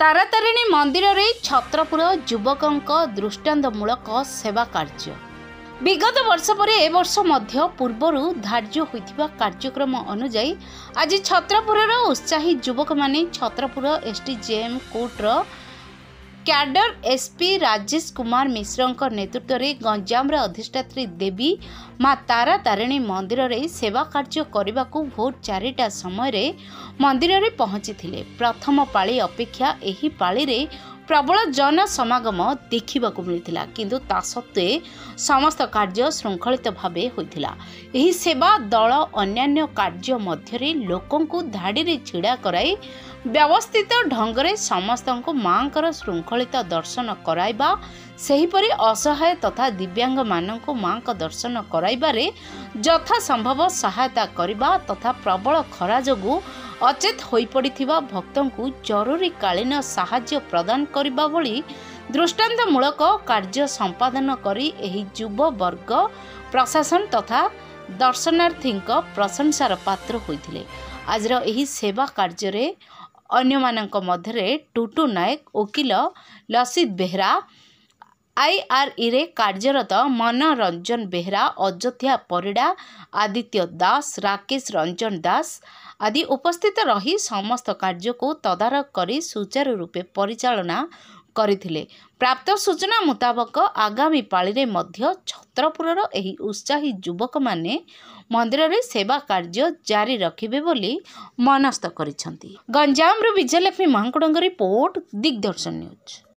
तारातारिणी मंदिर रे छत्रपुर युवकों दृष्टांतमूलक सेवा कार्य विगत वर्ष पर ए वर्ष मध्य पूर्वर धार्य होइथिबा कार्यक्रम अनुजाई आज छत्रपुर उत्साही युवक माने छत्रपुर एसटीजेएम कोर्टर कैडर एसपी राजेश कुमार मिश्र नेतृत्व में गंजाम अधिष्ठात्री देवी माँ तारा तारिणी मंदिर रे सेवा कार्य करने को भोर 4टा समय मंदिर रे पहुंची थिले। प्रथम पाली अपेक्षा एही पाली रे प्रबल जन समागम देखा मिलता किंतु ता सत्वे समस्त कार्य श्रृंखलित भावे होइथिला। एही सेवा दल अन्यान्य कार्य मध्यरे लोकों को धाड़ी रे छिड़ा कराई व्यवस्थित ढंगरे समस्त मांकर श्रृंखलित दर्शन कराइबा सेहीपरि असहाय तथा दिव्यांग मानक मां दर्शन कराइबारे यथा संभव सहायता करिबा तथा प्रबल खरा जोगु अचेत होई पड़िथिबा भक्तों को जरूरी कालीन सहाय्य प्रदान करिबा भली दृष्टांतमूलक कार्य संपादन करी एही युव वर्ग प्रशासन तथा दर्शनार्थी प्रशंसार पात्र होइथिले। आजर एही सेवा कार्य रे अन्य मानक मध्यरे टुटू नायक वकील लसित बेहरा आईआरई रे कार्यरत मनोरंजन बेहरा अयोध्या परिड़ा आदित्य दास राकेश रंजन दास आदि उपस्थित रही समस्त कार्य को तदारख करी सुचारू रूपे परिचालना करथिले। प्राप्त सूचना मुताबक आगामी पाली रे मध्य छत्रपुरर एही उत्साही युवक माने मंदिर रे सेवा कार्य जारी रखिबे बोली मनस्थ करिसंती। गंजाम रो विजयलक्ष्मी महाकुडंग रिपोर्ट दिग्दर्शन न्यूज।